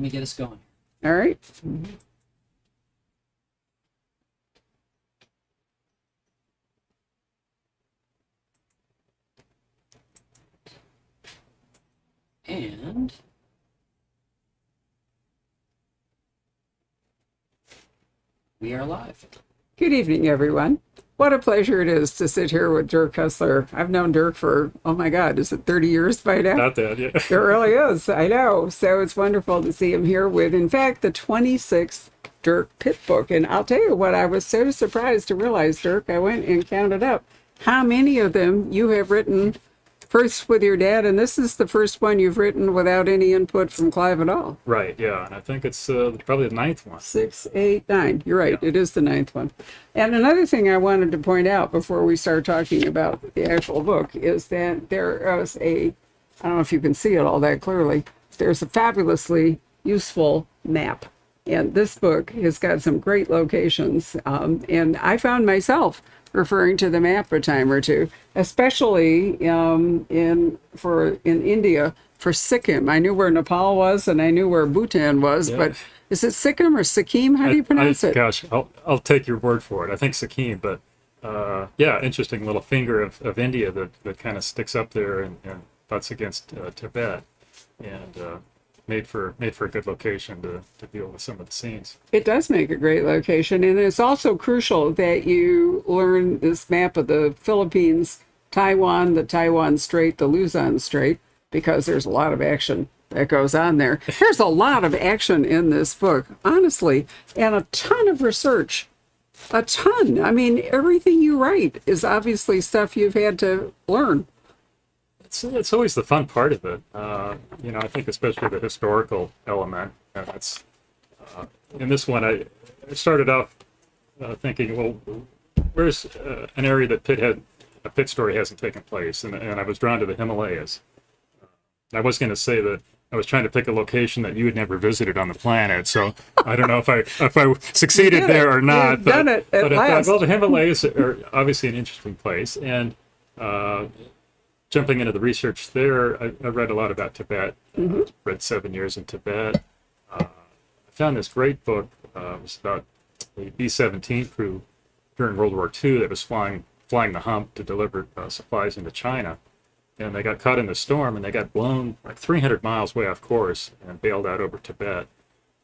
let me get us going. All right. And we are live. Good evening, everyone. What a pleasure it is to sit here with Dirk Cussler. I've known Dirk for, oh my God, is it 30 years by now? About that, yeah. It really is, I know. So it's wonderful to see him here with, in fact, the 26th Dirk Pitt book. And I'll tell you what, I was so surprised to realize, Dirk, I went and counted up how many of them you have written first with your dad, and this is the first one you've written without any input from Clive at all. Right, yeah, and I think it's probably the 9th one. 6, 8, 9. You're right. Yeah. It is the 9th one. And another thing I wanted to point out before we start talking about the actual book is that there is I don't know if you can see it all that clearly, there's a fabulously useful map. And this book has got some great locations. And I found myself referring to the map a time or two, especially in India for Sikkim. I knew where Nepal was and I knew where Bhutan was, Yeah. but is it Sikkim or Sikkim? How do you pronounce it? Gosh, I'll take your word for it. I think Sikkim, but yeah, interesting little finger of India that kind of sticks up there and butts against Tibet, and made for a good location to deal with some of the scenes. It does make a great location, and it's also crucial that you learn this map of the Philippines, Taiwan, the Taiwan Strait, the Luzon Strait, because there's a lot of action that goes on there. There's a lot of action in this book, honestly, and a ton of research. A ton. I mean, everything you write is obviously stuff you've had to learn. It's always the fun part of it. I think especially the historical element. That's in this one. I started off thinking, well, where's an area that a Pitt story hasn't taken place, and I was drawn to the Himalayas. I was going to say that I was trying to pick a location that you had never visited on the planet, so I don't know if I succeeded there or not. You've done it at but I last. thought, well, the Himalayas are obviously an interesting place, and jumping into the research there, I read a lot about Tibet. Read 7 years in Tibet. I found this great book. It was about the B-17 crew during World War II that was flying the hump to deliver supplies into China. And they got caught in the storm, and they got blown like 300 miles way off course and bailed out over Tibet.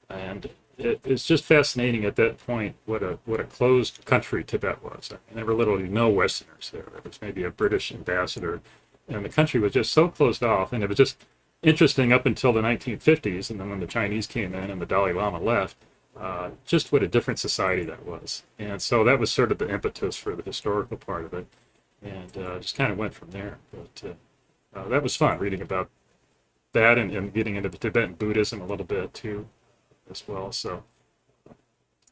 And it's just fascinating at that point what a closed country Tibet was. I mean, there were literally no Westerners there. There was maybe a British ambassador, and the country was just so closed off. And it was just interesting up until the 1950s, and then when the Chinese came in and the Dalai Lama left, just what a different society that was. And so that was sort of the impetus for the historical part of it, and just kind of went from there. But that was fun, reading about that and getting into the Tibetan Buddhism a little bit too as well. So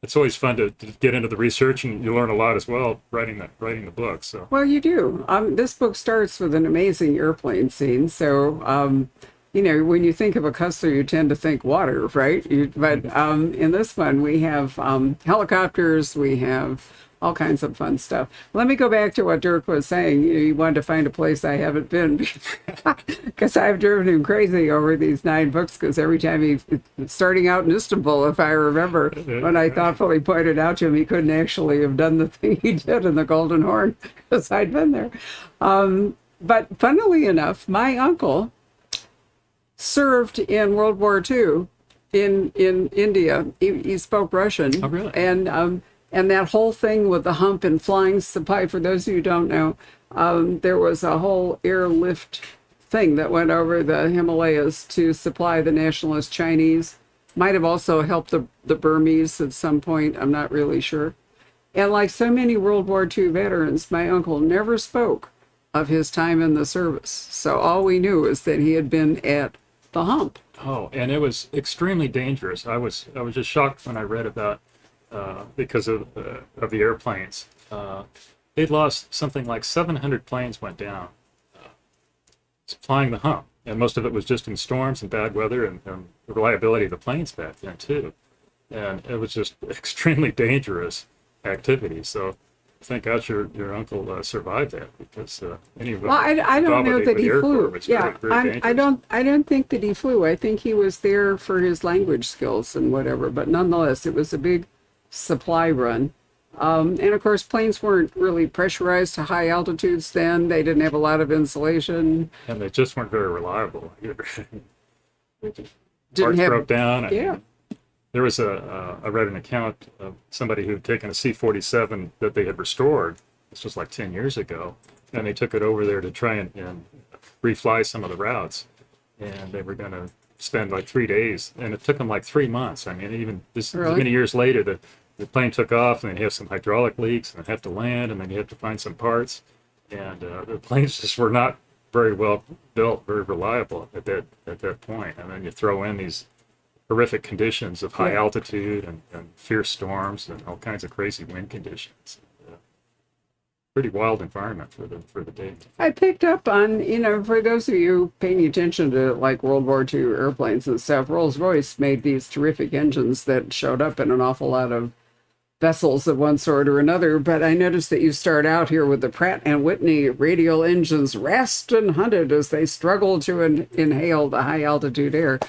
it's always fun to get into the research, and you learn a lot as well writing the book. So Well, you do. This book starts with an amazing airplane scene. So, when you think of a Cussler, you tend to think water, right? But in this one, we have helicopters, we have all kinds of fun stuff. Let me go back to what Dirk was saying. He wanted to find a place I haven't been, because I've driven him crazy over these 9 books, because every time he's starting out in Istanbul, if I remember, when I thoughtfully pointed out to him he couldn't actually have done the thing he did in the Golden Horn, because I'd been there. But funnily enough, my uncle served in World War II in India. He spoke Russian. Oh, really? And that whole thing with the hump and flying supply, for those of you who don't know, there was a whole airlift thing that went over the Himalayas to supply the nationalist Chinese. Might have also helped the Burmese at some point, I'm not really sure. And like so many World War II veterans, my uncle never spoke of his time in the service. So all we knew is that he had been at the hump. Oh, and it was extremely dangerous. I was just shocked when I read about because of the airplanes. They'd lost something like 700 planes went down flying the hump, and most of it was just in storms and bad weather, and the reliability of the planes back then too. And it was just extremely dangerous activity. So thank God your uncle survived that, because any of Well, I don't know that he flew. was Yeah, very dangerous. I don't think that he flew. I think he was there for his language skills and whatever. But nonetheless, it was a big supply run. And of course, planes weren't really pressurized to high altitudes then. They didn't have a lot of insulation. And they just weren't very reliable either. Didn't Parts have, broke down. yeah. There was I read an account of somebody who'd taken a C-47 that they had restored. This was like 10 years ago. And they took it over there to try and refly some of the routes. And they were going to spend like 3 days. And it took them like 3 months. I mean, even this Really? many years later, the plane took off, and then you have some hydraulic leaks, and they have to land, and then you have to find some parts. And the planes just were not very well built, very reliable at that point. And then you throw in these horrific conditions of high Yeah. altitude and fierce storms and all kinds of crazy wind conditions. Pretty wild environment for the day. I picked up on, for those of you paying attention to like World War II airplanes and stuff, Rolls-Royce made these terrific engines that showed up in an awful lot of vessels of one sort or another. But I noticed that you start out here with the Pratt and Whitney radial engines rest and hunted as they struggle to inhale the high altitude air.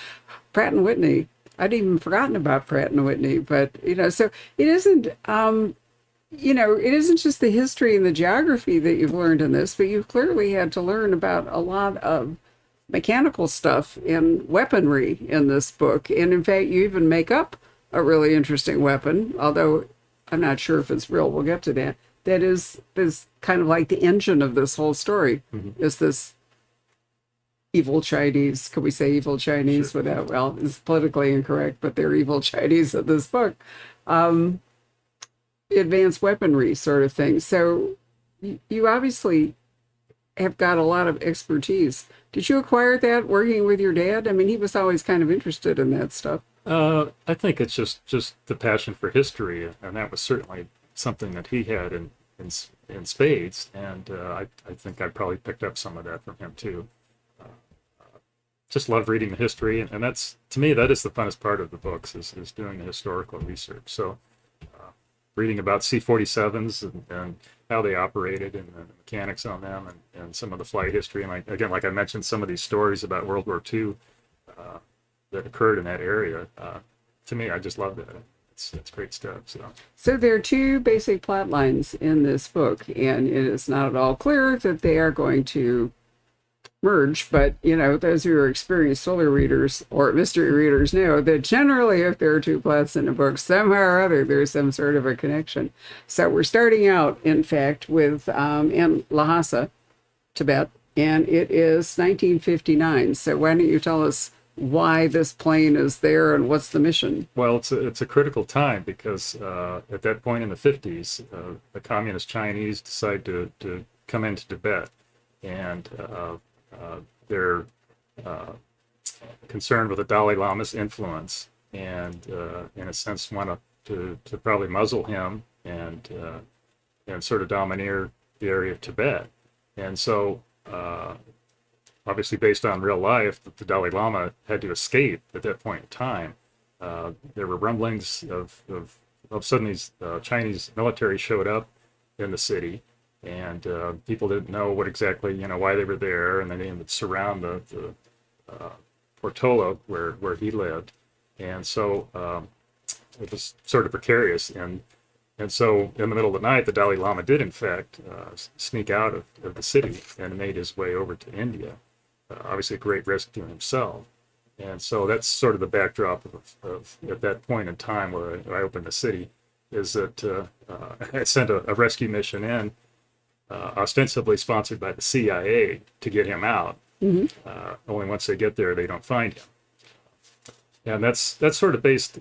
Pratt and Whitney, I'd even forgotten about Pratt and Whitney, but so it isn't. It isn't just the history and the geography that you've learned in this, but you've clearly had to learn about a lot of mechanical stuff and weaponry in this book. And in fact, you even make up a really interesting weapon, although I'm not sure if it's real. We'll get to that. That is kind of like the engine of this whole story, is this evil Chinese. Could we say evil Chinese Sure. without, well, it's politically incorrect, but they're evil Chinese of this book. Advanced weaponry sort of thing. So you obviously have got a lot of expertise. Did you acquire that working with your dad? I mean, he was always kind of interested in that stuff. I think it's just the passion for history, and that was certainly something that he had in spades. And I think I probably picked up some of that from him too. Just love reading the history, and that's, to me, that is the funnest part of the books, is doing the historical research. So reading about C-47s and how they operated and the mechanics on them, and some of the flight history. And like I mentioned, some of these stories about World War II that occurred in that area. To me, I just love that. It's great stuff. So there are two basic plot lines in this book, and it is not at all clear that they are going to merge, but those who are experienced thriller readers or mystery readers know that generally if there are two plots in a book, somehow or other there's some sort of a connection. So we're starting out, in fact, with in Lhasa, Tibet, and it is 1959. So why don't you tell us why this plane is there and what's the mission? Well, it's a critical time, because at that point in the 50s, the communist Chinese decide to come into Tibet, and they're concerned with the Dalai Lama's influence, and in a sense want to probably muzzle him and sort of domineer the area of Tibet. And so obviously based on real life, the Dalai Lama had to escape at that point in time. There were rumblings of sudden these Chinese military showed up in the city, and people didn't know what exactly, why they were there, and then they would surround the Portola where he lived, and so it was sort of precarious, and so in the middle of the night, the Dalai Lama did in fact sneak out of the city and made his way over to India, obviously a great risk to himself, and so that's sort of the backdrop of at that point in time where I opened the city, is that I sent a rescue mission in, ostensibly sponsored by the CIA, to get him out. Only once they get there, they don't find him. And that's sort of based,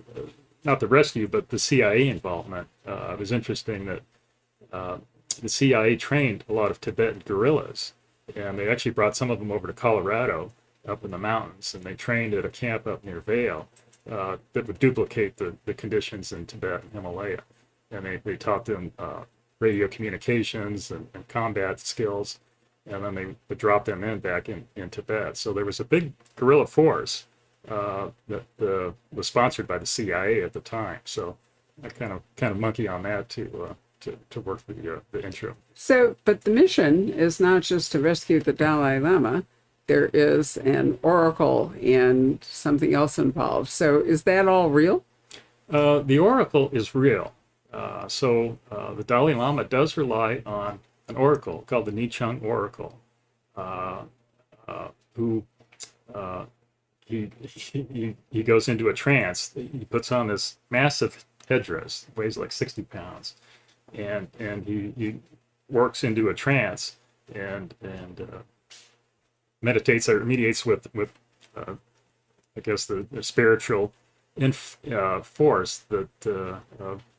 not the rescue, but the CIA involvement. It was interesting that the CIA trained a lot of Tibetan guerrillas, and they actually brought some of them over to Colorado, up in the mountains, and they trained at a camp up near Vail that would duplicate the conditions in Tibet and Himalaya. And they taught them radio communications and combat skills, and then they would drop them back in Tibet. So there was a big guerrilla force that was sponsored by the CIA at the time. So I kind of monkey on that to to work the intro. So, but the mission is not just to rescue the Dalai Lama. There is an oracle and something else involved. So is that all real? The oracle is real. The Dalai Lama does rely on an oracle called the Nichang Oracle, who he goes into a trance. He puts on this massive headdress, weighs like 60 pounds, and he works into a trance and meditates or mediates with I guess the spiritual force that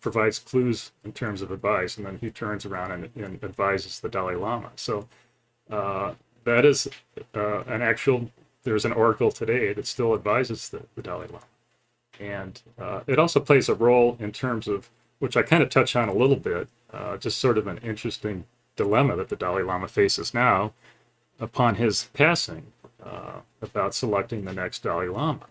provides clues in terms of advice, and then he turns around and advises the Dalai Lama. So that is an actual. There's an oracle today that still advises the Dalai Lama, and it also plays a role in terms of, which I kind of touch on a little bit, just sort of an interesting dilemma that the Dalai Lama faces now upon his passing, about selecting the next Dalai Lama.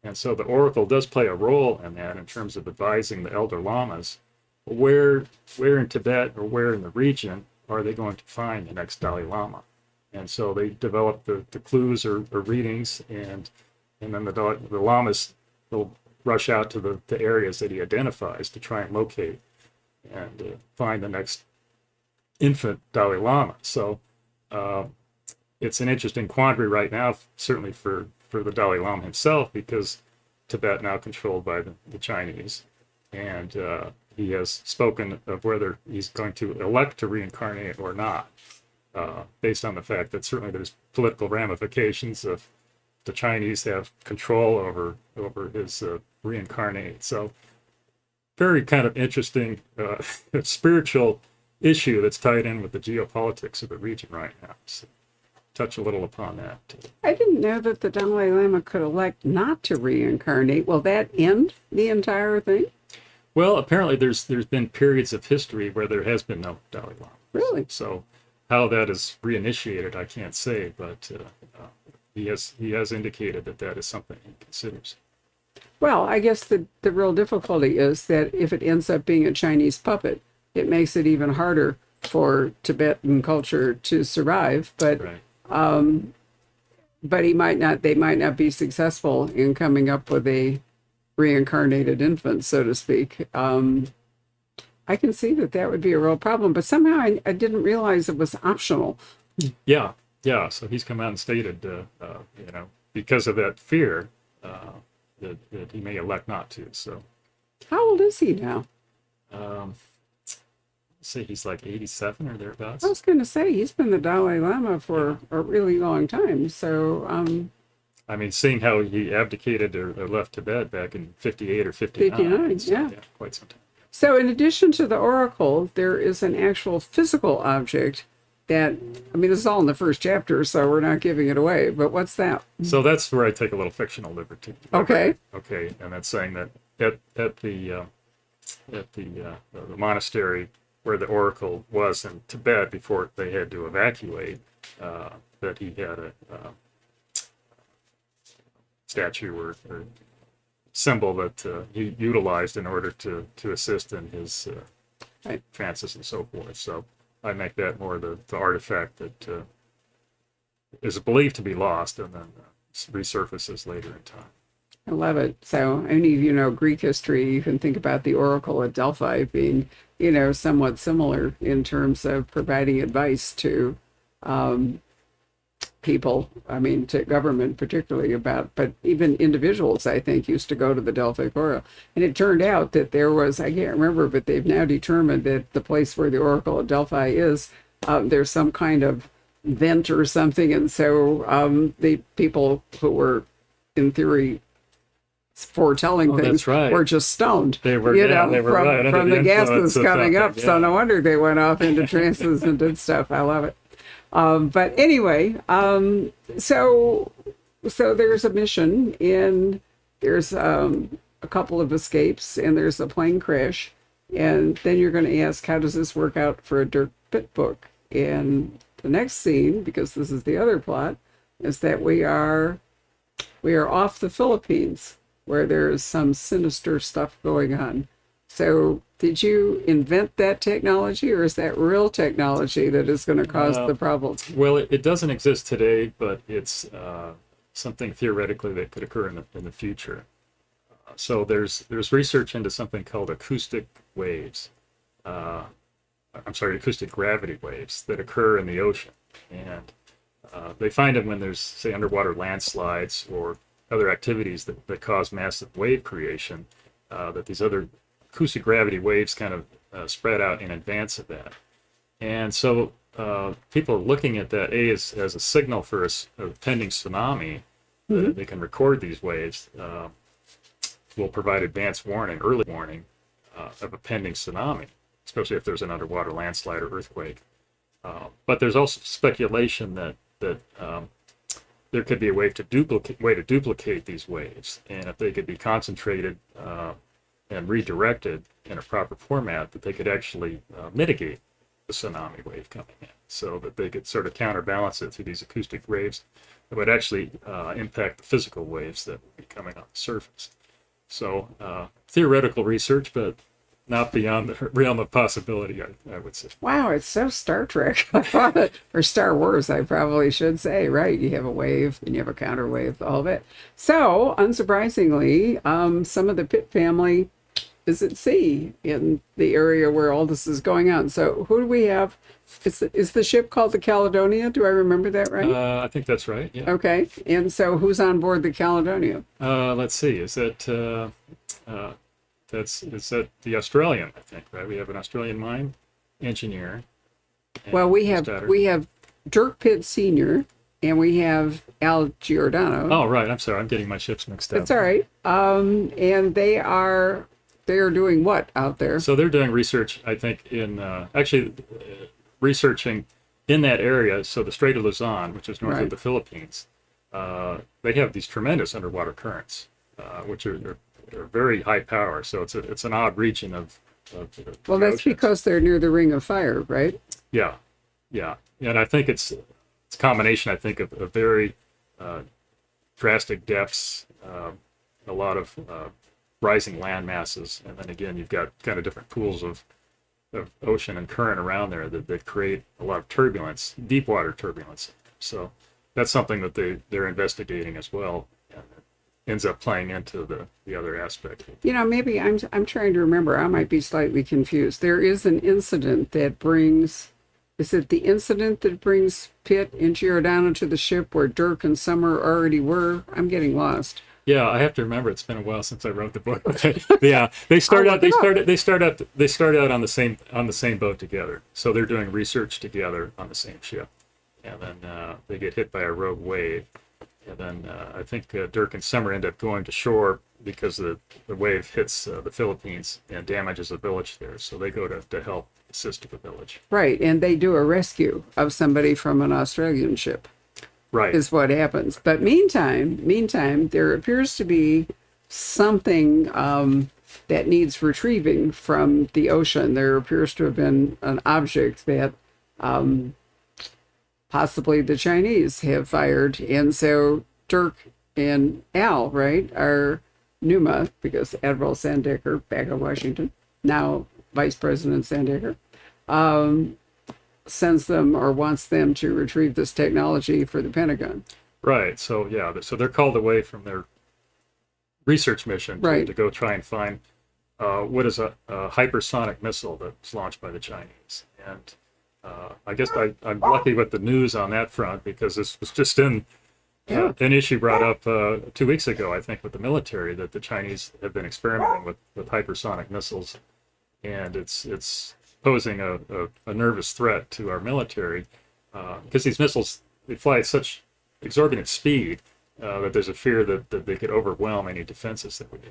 And so the oracle does play a role in that in terms of advising the elder lamas where in Tibet or where in the region are they going to find the next Dalai Lama. And so they develop the clues or readings, and then the lamas will rush out to the areas that he identifies to try and locate and find the next infant Dalai Lama. So it's an interesting quandary right now, certainly for the Dalai Lama himself, because Tibet now controlled by the Chinese, and he has spoken of whether he's going to elect to reincarnate or not, based on the fact that certainly there's political ramifications of the Chinese have control over his reincarnate. So very kind of interesting spiritual issue that's tied in with the geopolitics of the region right now. So touch a little upon that. I didn't know that the Dalai Lama could elect not to reincarnate. Will that end the entire thing? Well, apparently there's been periods of history where there has been no Dalai Lama. Really? So how that is reinitiated, I can't say, but he has indicated that is something he considers. Well, I guess the real difficulty is that if it ends up being a Chinese puppet, it makes it even harder for Tibetan culture to survive. But Right. But they might not be successful in coming up with a reincarnated infant, so to speak. I can see that would be a real problem, but somehow I didn't realize it was optional. Yeah. So he's come out and stated, because of that fear, that he may elect not to. So, How old is he now? say he's like 87 or thereabouts. I was going to say, he's been the Dalai Lama for a really long time. So, I mean, seeing how he abdicated or left Tibet back in 58 or 59. 59, so, yeah. Quite some time. So in addition to the oracle, there is an actual physical object that, I mean, this is all in the first chapter, so we're not giving it away, but what's that? So that's where I take a little fictional liberty. Okay. Okay, and that's saying that at the monastery where the oracle was in Tibet before they had to evacuate, that he had a statue or symbol that he utilized in order to assist in his Right. trances and so forth. So I make that more the artifact that is believed to be lost and then resurfaces later in time. I love it. So any of you know Greek history, you can think about the oracle at Delphi being, somewhat similar in terms of providing advice to people, to government particularly but even individuals, I think, used to go to the Delphic Oracle. And it turned out that there was, I can't remember, but they've now determined that the place where the Oracle at Delphi is, there's some kind of vent or something. And so the people who were, in theory, foretelling things that's right. were just stoned. They were, they were from, right, from the gases coming up. Yeah. So no wonder they went off into trances and did stuff. I love it. But anyway, so there's a mission, and there's a couple of escapes, and there's a plane crash, and then you're going to ask, how does this work out for a Dirk Pitt book? And the next scene, because this is the other plot, is that we are off the Philippines, where there's some sinister stuff going on. So Did you invent that technology, or is that real technology that is going to cause the problem? Well, it doesn't exist today, but it's something theoretically that could occur in the future. So there's research into something called acoustic waves. I'm sorry, acoustic gravity waves that occur in the ocean. And they find them when there's, say, underwater landslides or other activities that cause massive wave creation, that these other acoustic gravity waves kind of spread out in advance of that. And so people are looking at that, as a signal for a pending tsunami, that they can record these waves, will provide advance warning, early warning of a pending tsunami, especially if there's an underwater landslide or earthquake. But there's also speculation that there could be a way to duplicate these waves, and if they could be concentrated and redirected in a proper format, that they could actually mitigate the tsunami wave coming in, so that they could sort of counterbalance it through these acoustic waves that would actually impact the physical waves that would be coming on the surface. So theoretical research, but not beyond the realm of possibility, I would say. Wow, it's so Star Trek, or Star Wars, I probably should say, right? You have a wave and you have a counter wave, all of it. So, unsurprisingly, some of the Pitt family is at sea in the area where all this is going on. So, who do we have? Is the ship called the Caledonia? Do I remember that right? I think that's right. Yeah. Okay, and so who's on board the Caledonia? Let's see. Is that is that the Australian? I think, right. We have an Australian mine engineer. Well, we have Dirk Pitt Sr. and we have Al Giordano. Oh, right. I'm sorry. I'm getting my ships mixed up. That's all right. And they are doing what out there? So they're doing research, I think, in researching in that area. So the Strait of Luzon, which is north of the Philippines, they have these tremendous underwater currents, which are very high power. So it's an odd region of well, that's oceans. Because they're near the Ring of Fire, right? Yeah, and I think it's a combination. I think of very drastic depths, a lot of rising land masses, and then again you've got kind of different pools of ocean and current around there that create a lot of turbulence, deep water turbulence. So that's something that they're investigating as well, and it ends up playing into the other aspect. Maybe I'm trying to remember. I might be slightly confused. There is an incident that brings. Is it the incident that brings Pitt and Giordano to the ship where Dirk and Summer already were? I'm getting lost. Yeah, I have to remember. It's been a while since I wrote the book. Yeah, they start out on the same boat together. So they're doing research together on the same ship, and then they get hit by a rogue wave, and then I think Dirk and Summer end up going to shore because the wave hits the Philippines and damages a village there. So they go to help assist the village. Right, and they do a rescue of somebody from an Australian ship. Right. Is what happens. But meantime, there appears to be something that needs retrieving from the ocean. There appears to have been an object that possibly the Chinese have fired. And so Dirk and Al, right, are Numa, because Admiral Sandecker, back in Washington, now Vice President Sandecker, sends them or wants them to retrieve this technology for the Pentagon. Right. So yeah. So they're called away from their research mission to go try and find what is a hypersonic missile that's launched by the Chinese. And I guess I'm lucky with the news on that front, because this was just in an issue brought up 2 weeks ago, I think, with the military, that the Chinese have been experimenting with hypersonic missiles, and it's posing a nervous threat to our military, because these missiles, they fly at such exorbitant speed that there's a fear that they could overwhelm any defenses that we do.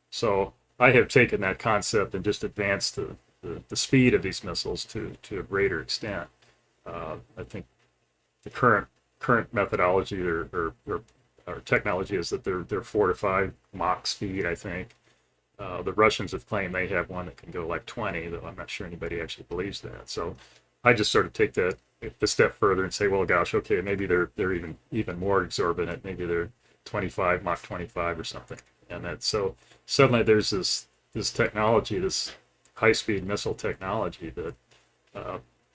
So I have taken that concept and just advanced the speed of these missiles to a greater extent. I think the current methodology or technology is that they're 4 to 5 Mach speed, I think. The Russians have claimed they have one that can go like 20, though I'm not sure anybody actually believes that. So I just sort of take that a step further and say, well, gosh, okay, maybe they're even more exorbitant. Maybe they're 25, Mach 25 or something. And that, so suddenly there's this technology, this high-speed missile technology that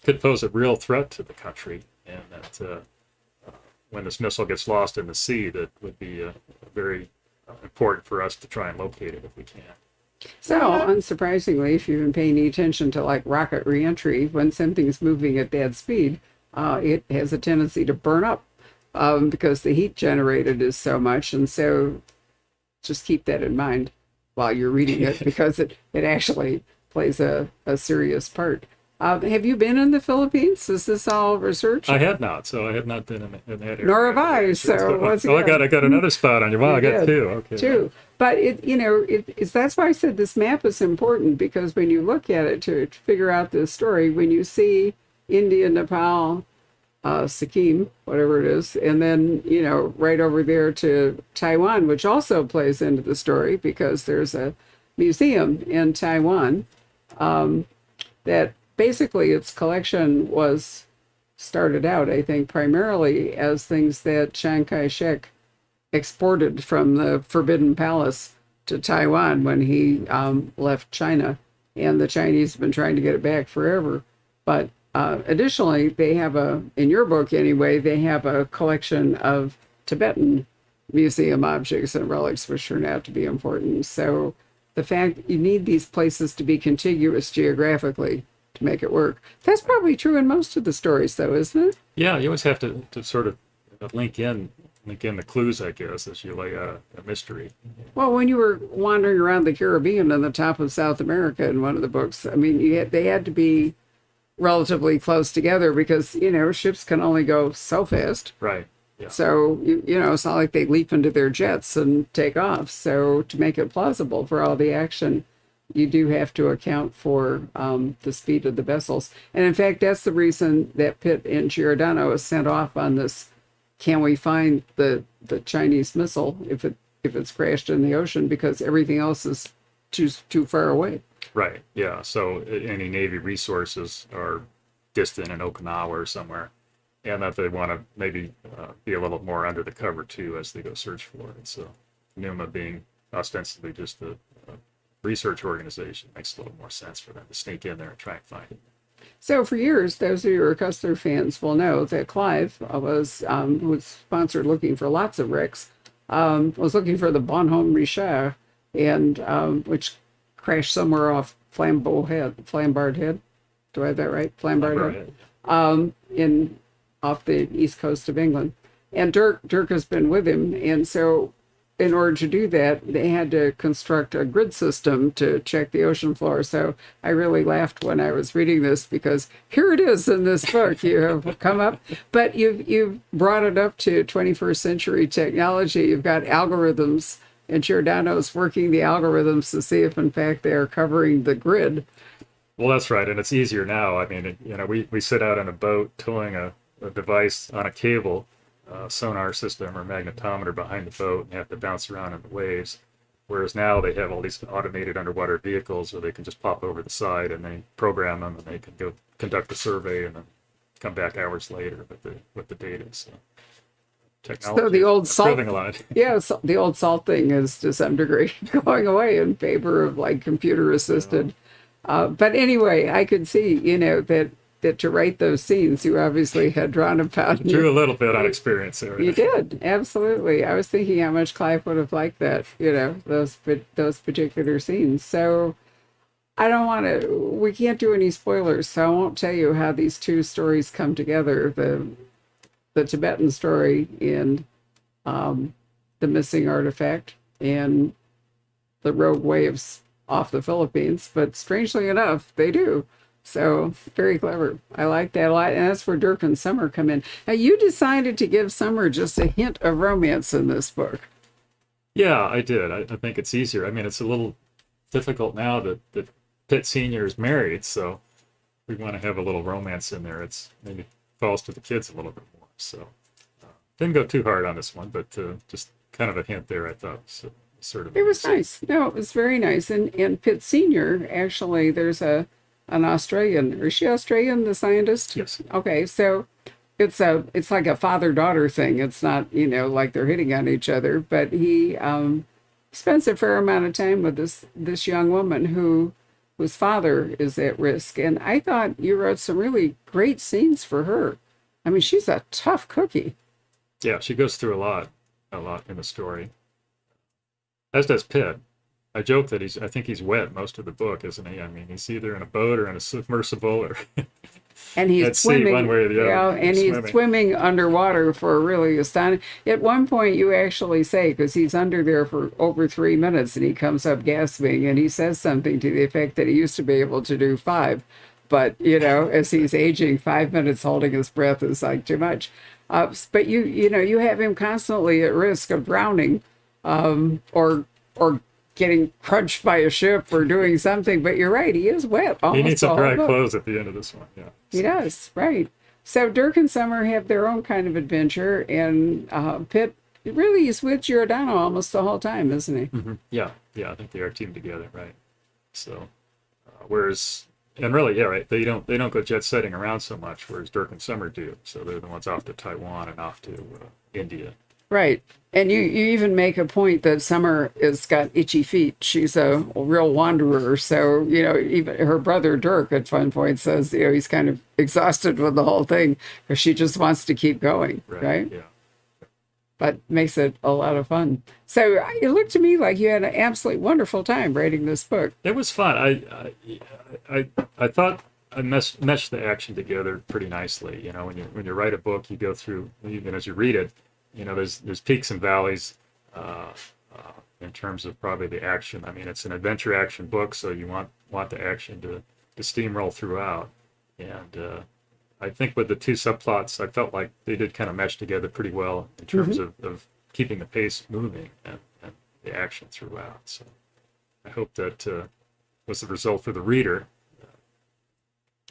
could pose a real threat to the country, and that when this missile gets lost in the sea, that would be very important for us to try and locate it if we can. So, unsurprisingly, if you've been paying attention to like rocket reentry, when something's moving at that speed, it has a tendency to burn up because the heat generated is so much. And so just keep that in mind while you're reading it, because it actually plays a serious part. Have you been in the Philippines? Is this all research? I have not, so I have not been in that area. Nor have I. So once I again, got another spot on you. Wow, I got did. two. Okay. Two. But it's that's why I said this map is important, because when you look at it to figure out this story, when you see India, Nepal, Sikkim, whatever it is, and then right over there to Taiwan, which also plays into the story because there's a museum in Taiwan that basically its collection was started out, I think, primarily as things that Chiang Kai-shek exported from the Forbidden Palace to Taiwan when he left China, and the Chinese have been trying to get it back forever. But additionally, they have in your book anyway, they have a collection of Tibetan museum objects and relics, which turn out to be important. So the fact you need these places to be contiguous geographically to make it work. That's probably true in most of the stories, though, isn't it? Yeah, you always have to sort of link in the clues, I guess, as you lay out a mystery. Well, when you were wandering around the Caribbean and the top of South America in one of the books, I mean, they had to be relatively close together because, ships can only go so fast. Right. Yeah. So, it's not like they leap into their jets and take off. So to make it plausible for all the action, you do have to account for the speed of the vessels. And in fact, that's the reason that Pitt and Giordano is sent off on this. Can we find the Chinese missile if it's crashed in the ocean, because everything else is too far away? Right. Yeah. So any Navy resources are distant in Okinawa or somewhere, and that they want to maybe be a little more under the cover too as they go search for it. So NUMA being ostensibly just a research organization makes a little more sense for them to sneak in there and try and find it. So for years, those of you who are Cussler fans will know that Clive was sponsored looking for lots of wrecks, was looking for the Bonhomme Richard, and which crashed somewhere off Flambard Head. Do I have that right? Flambard Head. Off the east coast of England. And Dirk has been with him, and so in order to do that, they had to construct a grid system to check the ocean floor. So I really laughed when I was reading this, because here it is in this book. You have come up, but you've brought it up to 21st century technology. You've got algorithms, and Giordano's working the algorithms to see if, in fact, they are covering the grid. Well, that's right, and it's easier now. I mean, we sit out on a boat towing a device on a cable, sonar system or magnetometer behind the boat, and have to bounce around in the waves. Whereas now they have all these automated underwater vehicles where they can just pop over the side and they program them, and they can go conduct a survey and then come back hours later with the data. So technology So the old is salt, improving a lot. yeah, so the old salt thing is to some degree going away in favor of like computer assisted. But anyway, I could see, that to write those scenes, you obviously had drawn upon. Drew a little bit on experience there. You did, absolutely. I was thinking how much Clive would have liked that, those particular scenes. So I don't want to, we can't do any spoilers, so I won't tell you how these two stories come together, the Tibetan story and the missing artifact and the rogue waves off the Philippines, but strangely enough, they do. So very clever. I like that a lot. And that's where Dirk and Summer come in. Now, you decided to give Summer just a hint of romance in this book. Yeah, I did. I think it's easier. I mean, it's a little difficult now that Pitt Sr. is married, so we want to have a little romance in there. It's maybe falls to the kids a little bit more. So didn't go too hard on this one, but just kind of a hint there, I thought. So sort of. It was nice. No, it was very nice. And Pitt Sr., actually, there's an Australian. Is she Australian, the scientist? Yes. Okay, so it's like a father-daughter thing. It's not, like they're hitting on each other, but he spends a fair amount of time with this young woman who whose father is at risk. And I thought you wrote some really great scenes for her. I mean, she's a tough cookie. Yeah, she goes through a lot in the story. As does Pitt. I joke that I think he's wet most of the book, isn't he? I mean, he's either in a boat or in a submersible or And he's at sea, swimming, one way or the other. yeah, and he's swimming underwater for a really astonishing. At one point, you actually say, because he's under there for over 3 minutes, and he comes up gasping, and he says something to the effect that he used to be able to do 5, but as he's aging, 5 minutes holding his breath is like too much. But you have him constantly at risk of drowning, or getting crunched by a ship or doing something. But you're right, he is wet. He needs some dry book. clothes at the end of this one. Yeah, He does, right. So Dirk and Summer have their own kind of adventure, and Pitt really is with Giordano almost the whole time, isn't he? Mm-hmm. Yeah, I think they are teamed together, right? So, whereas, and really, yeah, right, they don't go jet setting around so much, whereas Dirk and Summer do. So they're the ones off to Taiwan and off to India. Right. And you even make a point that Summer has got itchy feet. She's a real wanderer. So, even her brother Dirk at one point says, he's kind of exhausted with the whole thing because she just wants to keep going. Right. Yeah. But makes it a lot of fun. So it looked to me like you had an absolutely wonderful time writing this book. It was fun. I thought I meshed the action together pretty nicely. When you write a book, you go through, even as you read it, there's peaks and valleys in terms of probably the action. I mean, it's an adventure action book, so you want the action to steamroll throughout. And I think with the two subplots, I felt like they did kind of mesh together pretty well in terms of keeping the pace moving and the action throughout. So I hope that was the result for the reader.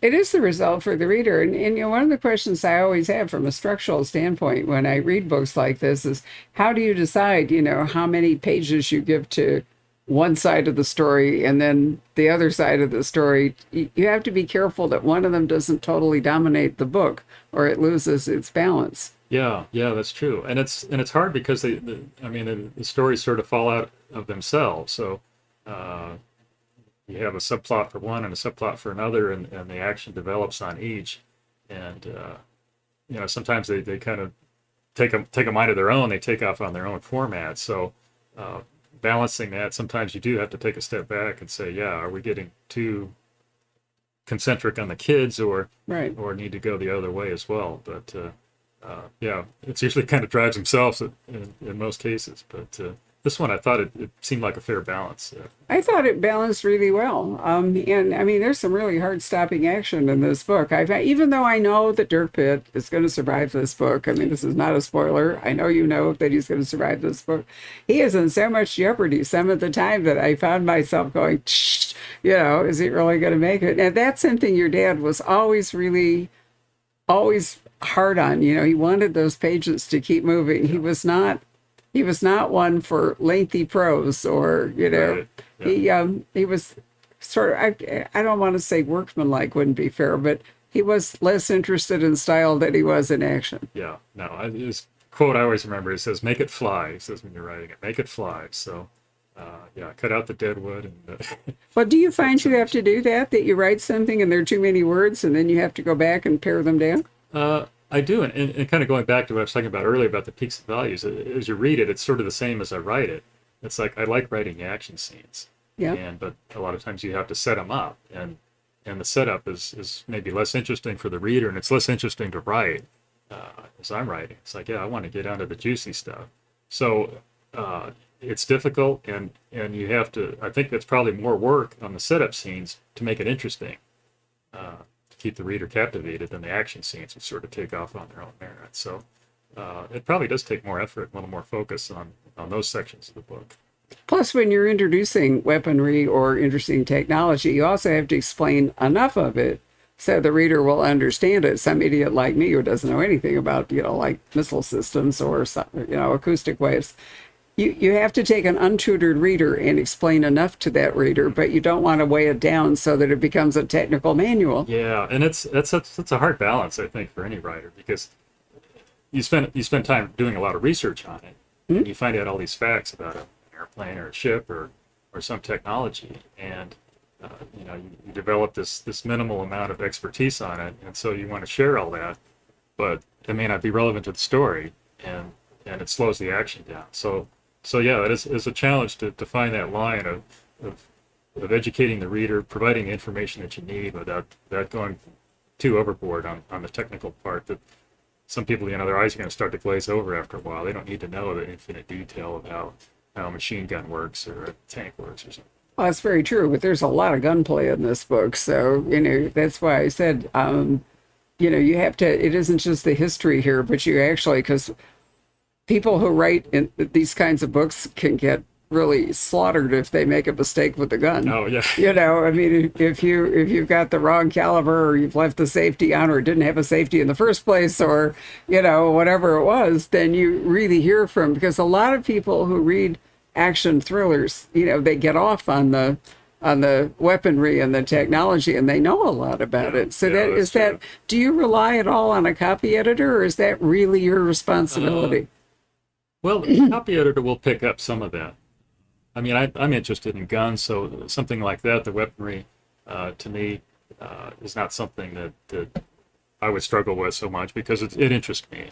It is the result for the reader. And one of the questions I always have from a structural standpoint when I read books like this is, how do you decide, how many pages you give to one side of the story and then the other side of the story? You have to be careful that one of them doesn't totally dominate the book or it loses its balance. Yeah, that's true. And it's hard because the stories sort of fall out of themselves. So, you have a subplot for one and a subplot for another, and the action develops on each. And sometimes they kind of take a mind of their own. They take off on their own format. So balancing that, sometimes you do have to take a step back and say, are we getting too concentric on the kids, or need to go the other way as well? But it's usually kind of drives themselves in most cases. But this one, I thought it seemed like a fair balance. I thought it balanced really well. And I mean, there's some really hard stopping action in this book. Even though I know that Dirk Pitt is going to survive this book, I mean, this is not a spoiler. I know that he's going to survive this book. He is in so much jeopardy some of the time that I found myself going, is he really going to make it? And that's something your dad was always hard on. He wanted those pages to keep moving. He was not one for lengthy prose or, Right. Yeah. he was sort of, I don't want to say workmanlike, wouldn't be fair, but he was less interested in style than he was in action. Yeah, no, his quote I always remember, he says, "Make it fly," he says when you're writing it, "Make it fly." So, cut out the dead wood. And, Well, do you find you have to do that you write something and there are too many words and then you have to go back and pare them down? I do, and kind of going back to what I was talking about earlier about the peaks and values, as you read it, it's sort of the same as I write it. It's like I like writing action scenes, but a lot of times you have to set them up, and the setup is maybe less interesting for the reader, and it's less interesting to write as I'm writing. It's like, I want to get onto the juicy stuff. So it's difficult, and you have to, I think that's probably more work on the setup scenes to make it interesting. Keep the reader captivated than the action scenes, which sort of take off on their own merit. So it probably does take more effort, a little more focus on those sections of the book. Plus, when you're introducing weaponry or interesting technology, you also have to explain enough of it so the reader will understand it. Some idiot like me who doesn't know anything about, like missile systems or, acoustic waves. You have to take an untutored reader and explain enough to that reader, but you don't want to weigh it down so that it becomes a technical manual. Yeah, and that's a hard balance, I think, for any writer, because you spend time doing a lot of research on it, and you find out all these facts about an airplane or a ship or some technology, and you develop this minimal amount of expertise on it, and so you want to share all that, but it may not be relevant to the story, and it slows the action down. So yeah, it's a challenge to find that line of educating the reader, providing the information that you need without going too overboard on the technical part that some people, their eyes are going to start to glaze over after a while. They don't need to know the infinite detail of how a machine gun works or a tank works or something. Well, that's very true, but there's a lot of gunplay in this book. So, that's why I said, you have to, it isn't just the history here, but you actually, because people who write in these kinds of books can get really slaughtered if they make a mistake with the gun. Oh, yeah. I mean, if you've got the wrong caliber, or you've left the safety on, or didn't have a safety in the first place, or, whatever it was, then you really hear from, because a lot of people who read action thrillers, they get off on the weaponry and the technology, and they know a lot about it. So do you rely at all on a copy editor, or is that really your responsibility? Well, the copy editor will pick up some of that. I mean, I'm interested in guns, so something like that, the weaponry, to me, is not something that I would struggle with so much, because it interests me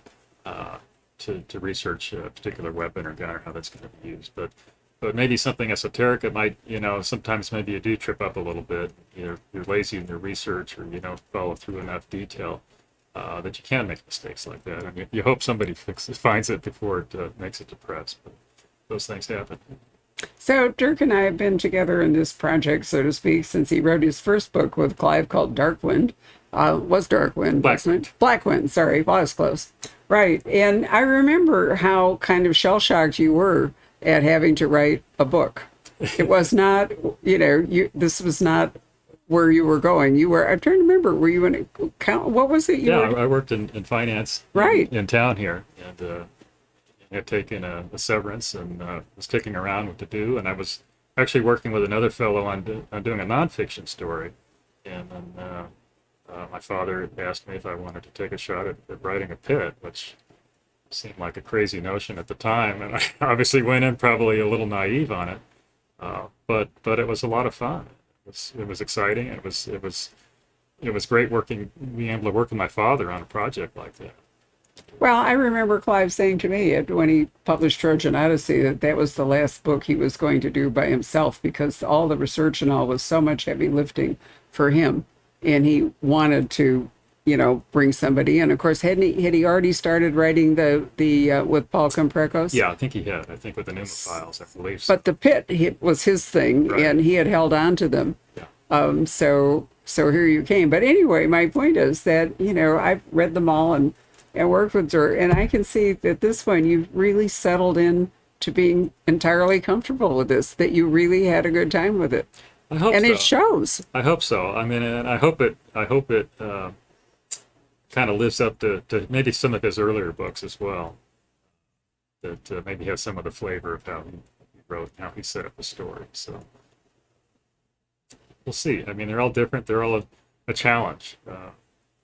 to research a particular weapon or gun or how that's going to be used. But maybe something esoteric, it might, sometimes maybe you do trip up a little bit. You're lazy in your research, or you don't follow through enough detail that you can make mistakes like that. I mean, you hope somebody finds it before it makes it to press, but those things happen. So Dirk and I have been together in this project, so to speak, since he wrote his first book with Clive called Darkwind. Was Darkwind, wasn't it? Blackwind, sorry, well, I was close. Right, and I remember how kind of shell-shocked you were at having to write a book. It was not, this was not where you were going. I'm trying to remember, were you in what was it? I worked in finance in town here, and had taken a severance and was kicking around what to do, and I was actually working with another fellow on doing a nonfiction story, and then my father asked me if I wanted to take a shot at writing a pit, which seemed like a crazy notion at the time, and I obviously went in probably a little naive on it, but it was a lot of fun. It was exciting. It was great being able to work with my father on a project like that. Well, I remember Clive saying to me when he published Trojan Odyssey that was the last book he was going to do by himself, because all the research and all was so much heavy lifting for him, and he wanted to, bring somebody in. Of course, had he already started writing the with Paul Comprekos? Yeah, I think he had. I think with the Numa files, I believe. So. But the pit was his thing, right. And he had held on to them. Yeah. So here you came. But anyway, my point is that I've read them all and worked with Dirk, and I can see that this one you've really settled in to being entirely comfortable with this, that you really had a good time with it. I hope and so. It shows. I hope so. I mean, and I hope it kind of lives up to maybe some of his earlier books as well, that maybe has some of the flavor of how he wrote and how he set up the story. So we'll see. I mean, they're all different. They're all a challenge.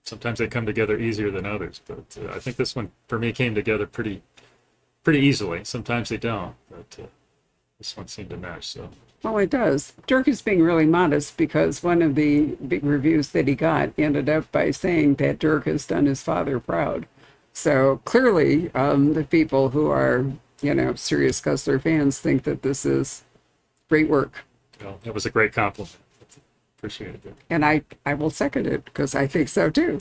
Sometimes they come together easier than others, but I think this one for me came together pretty easily. Sometimes they don't, but this one seemed to mesh. So. Well, it does. Dirk is being really modest, because one of the big reviews that he got ended up by saying that Dirk has done his father proud. So clearly, the people who are serious Cussler fans think that this is great work. Well, it was a great compliment. Appreciate it. And I will second it, because I think so too.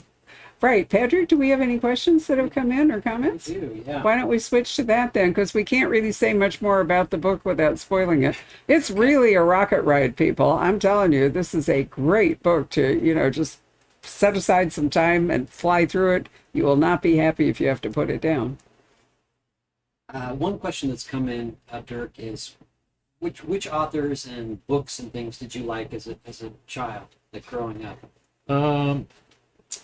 Right, Patrick, do we have any questions that have come in or comments? We do, yeah. Why don't we switch to that then? Because we can't really say much more about the book without spoiling it. It's really a rocket ride, people. I'm telling you, this is a great book to, just set aside some time and fly through it. You will not be happy if you have to put it down. One question that's come in, Dirk, is which authors and books and things did you like as a child, like growing up?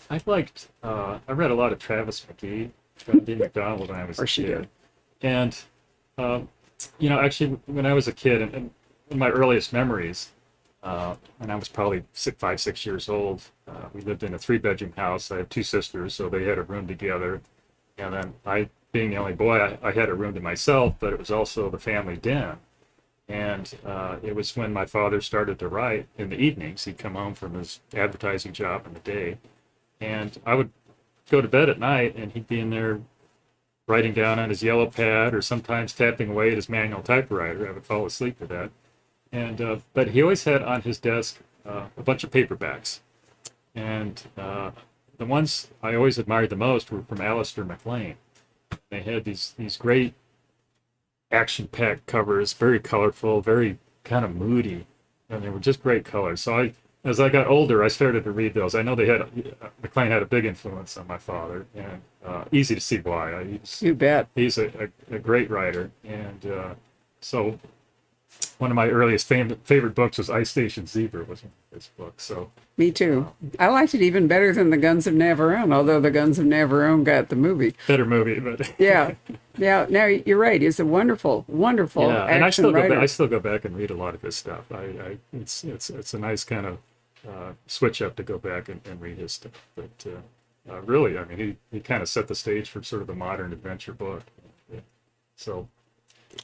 I read a lot of Travis McGee, John D. McDonald when I was a kid. And, actually when I was a kid, and in my earliest memories, when I was probably 5-6 years old, we lived in a 3-bedroom house. I have 2 sisters, so they had a room together. And then being the only boy, I had a room to myself, but it was also the family den. And it was when my father started to write in the evenings. He'd come home from his advertising job in the day, and I would go to bed at night, and he'd be in there writing down on his yellow pad or sometimes tapping away at his manual typewriter. I would fall asleep to that. And but he always had on his desk a bunch of paperbacks, and the ones I always admired the most were from Alistair MacLean. They had these great action-packed covers, very colorful, very kind of moody, and they were just great colors. So as I got older, I started to read those. I know MacLean had a big influence on my father, and easy to see why. You bet. He's a great writer, and so one of my earliest favorite books was Ice Station Zebra, was his book. So Me too. I liked it even better than The Guns of Navarone, although The Guns of Navarone got the movie. better movie, but Yeah. Yeah. Now you're right. He's a wonderful, wonderful yeah, and I action still writer. I still go back and read a lot of his stuff. It's a nice kind of switch up to go back and read his stuff. But really, I mean, he kind of set the stage for sort of the modern adventure book. Yeah. So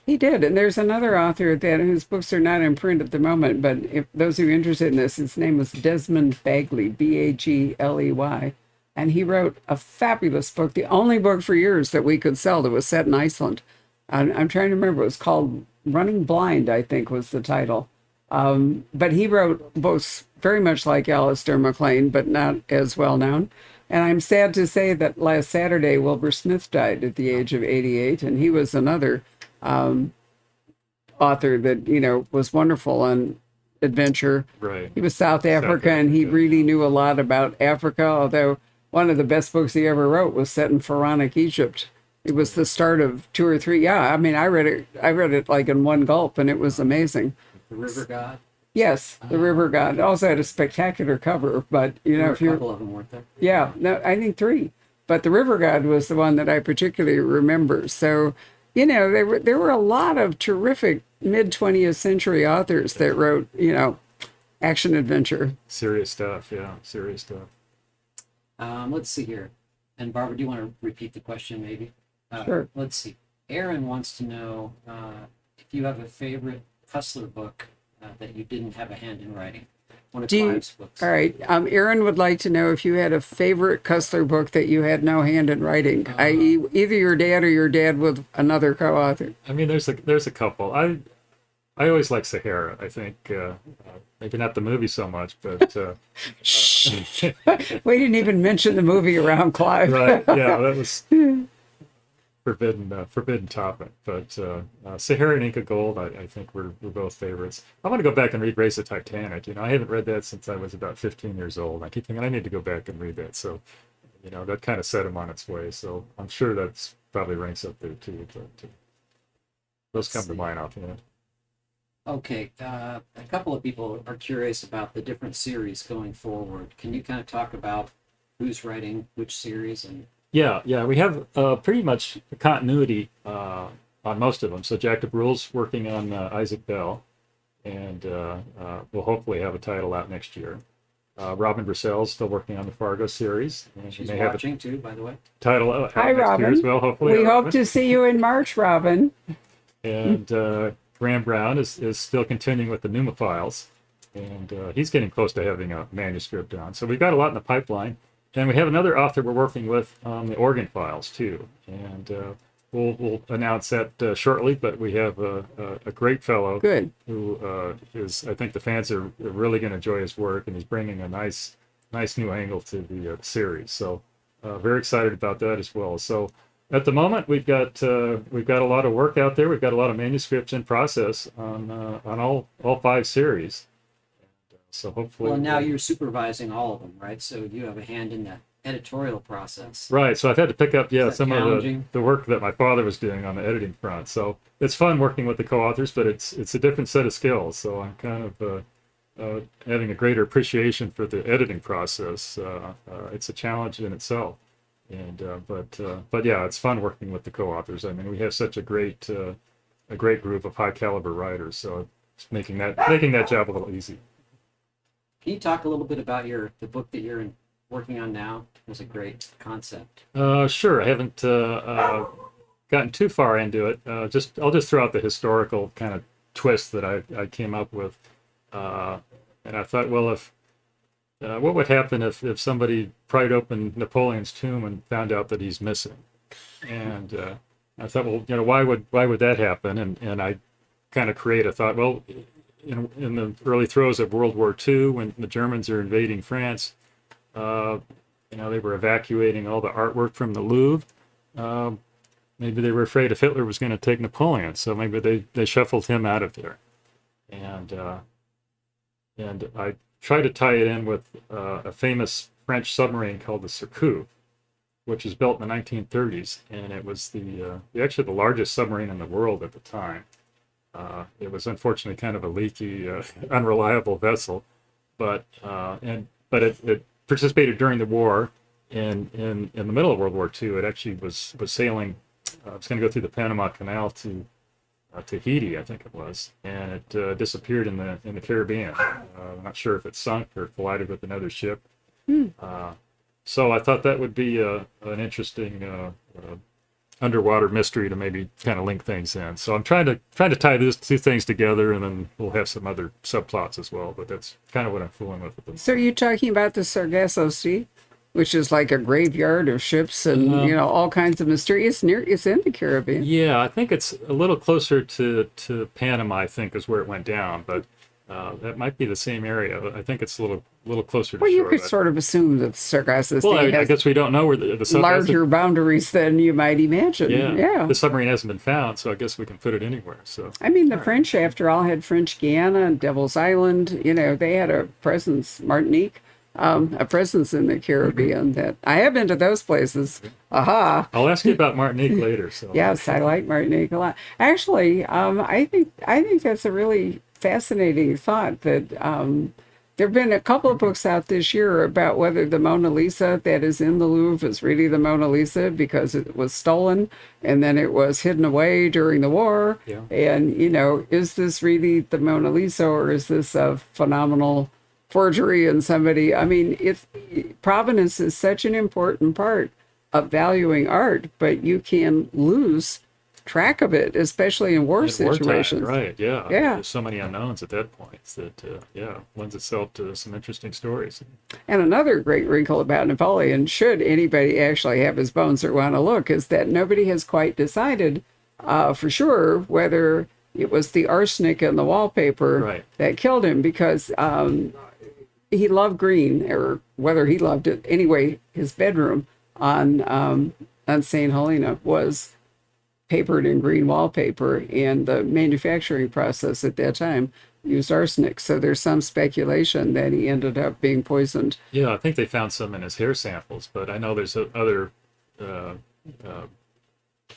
He did, and there's another author whose books are not in print at the moment, but if those who are interested in this, his name was Desmond Bagley, Bagley, and he wrote a fabulous book, the only book for years that we could sell that was set in Iceland. I'm trying to remember, it was called Running Blind, I think was the title. But he wrote books very much like Alistair MacLean, but not as well known. And I'm sad to say that last Saturday, Wilbur Smith died at the age of 88, and he was another author that was wonderful on adventure. right. He was South Africa, and he Africa. really knew a lot about Africa. Although one of the best books he ever wrote was set in Pharaonic Egypt. It was the start of two or three. Yeah, I mean, I read it like in one gulp, and it was amazing. The River God. Yes, The River God. It also had a spectacular cover, but There were a if you're couple of them, weren't there? yeah, no, I think three. But the River God was the one that I particularly remember. So, there were a lot of terrific mid 20th century authors that wrote, action adventure. Serious stuff. Yeah, serious stuff. Let's see here. And Barbara, do you want to repeat the question, maybe? Sure. Let's see. Aaron wants to know if you have a favorite Cussler book that you didn't have a hand in writing. One of Clive's books. All right. Aaron would like to know if you had a favorite Cussler book that you had no hand in writing, i.e., either your dad or your dad with another co-author. I mean, there's a couple. I always like Sahara. I think maybe not the movie so much, but We didn't even mention the movie around Clive. right. Yeah, that was forbidden topic. But Sahara and Inca Gold, I think we're both favorites. I want to go back and read Race of Titanic. I haven't read that since I was about 15 years old. I keep thinking I need to go back and read that. So, that kind of set him on its way. So I'm sure that's probably ranks up there too. But those come to mind offhand. Okay, a couple of people are curious about the different series going forward. Can you kind of talk about who's writing which series? And Yeah, we have pretty much continuity on most of them. So Jack DeBrule's working on Isaac Bell, and we'll hopefully have a title out next year. Robin Brissell's still working on the Fargo series, and she's they have a watching too, by the way. title out Hi, next year Robin. as well. Hopefully, We hope to see you in March, Robin. And Graham Brown is still continuing with the Pneumophiles, and he's getting close to having a manuscript done. So we've got a lot in the pipeline. And we have another author we're working with on the Organ Files too, and we'll announce that shortly. But we have a great fellow Good. who is, I think the fans are really going to enjoy his work, and he's bringing a nice new angle to the series. So very excited about that as well. So at the moment we've got a lot of work out there. We've got a lot of manuscripts in process on all 5 series. So hopefully. Well, now you're supervising all of them, right? So you have a hand in the editorial process. Right, so I've had to pick up, that some of challenging? the work that my father was doing on the editing front. So it's fun working with the co-authors, but it's a different set of skills. So I'm kind of having a greater appreciation for the editing process. It's a challenge in itself, and but yeah, it's fun working with the co-authors. I mean, we have such a great group of high caliber writers, so it's making that job a little easy. Can you talk a little bit about the book that you're working on now? It was a great concept. Sure. I haven't gotten too far into it. I'll just throw out the historical kind of twist that I came up with. And I thought, well, if what would happen if somebody pried open Napoleon's tomb and found out that he's missing? And I thought, well, why would that happen? And I kind of create a thought, well, in the early throes of World War II, when the Germans are invading France, they were evacuating all the artwork from the Louvre. Maybe they were afraid if Hitler was going to take Napoleon, so maybe they shuffled him out of there. And I try to tie it in with a famous French submarine called the Surcouf, which was built in the 1930s, and it was actually the largest submarine in the world at the time. It was unfortunately kind of a leaky, unreliable vessel, but it participated during the war. And in the middle of World War II, it actually was sailing. It was going to go through the Panama Canal to Tahiti, I think it was, and it disappeared in the Caribbean. I'm not sure if it sunk or collided with another ship. So I thought that would be an interesting underwater mystery to maybe kind of link things in. So I'm trying to tie these two things together, and then we'll have some other subplots as well. But that's kind of what I'm fooling with. So you're talking about the Sargasso Sea, which is like a graveyard of ships and all kinds of mystery. It's in the Caribbean. Yeah, I think it's a little closer to Panama, I think, is where it went down, but that might be the same area. I think it's a little closer to Well, you shore. could sort of assume that Sargasso Sea Well, I has guess we don't know where the larger boundaries than you might imagine. Yeah. The submarine hasn't been found, so I guess we can put it anywhere. So I mean, the French, after all, had French Guiana and Devil's Island. They had a presence, Martinique. A presence in the Caribbean that I have been to those places. Aha. I'll ask you about Martinique later. So Yes, I like Martinique a lot. Actually, I think that's a really fascinating thought that there have been a couple of books out this year about whether the Mona Lisa that is in the Louvre is really the Mona Lisa because it was stolen and then it was hidden away during the war. Yeah. And, is this really the Mona Lisa or is this a phenomenal forgery and somebody? I mean, provenance is such an important part of valuing art, but you can lose track of it, especially in war situations. Wartime, right? Yeah. Yeah. There's so many unknowns at that point that lends itself to some interesting stories. And another great wrinkle about Napoleon, should anybody actually have his bones or want to look, is that nobody has quite decided for sure whether it was the arsenic in the wallpaper that killed him, because he loved green, or whether he loved it. Anyway, his bedroom on St. Helena was papered in green wallpaper, and the manufacturing process at that time used arsenic. So there's some speculation that he ended up being poisoned. Yeah, I think they found some in his hair samples, but I know there's other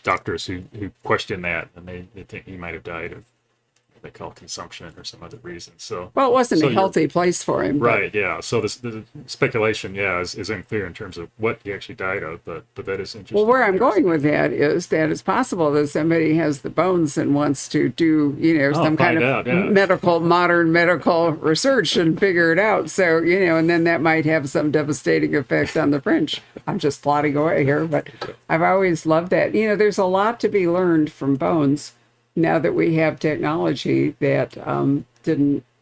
doctors who question that, and they think he might have died of they call consumption or some other reason. So well, it wasn't a healthy place for him. Right, yeah. So the speculation, is unclear in terms of what he actually died of, but that is interesting. Well, where I'm going with that is that it's possible that somebody has the bones and wants to do, some kind of modern medical research and figure it out. So, and then that might have some devastating effect on the French. I'm just plotting away here, but I've always loved that. There's a lot to be learned from bones now that we have technology that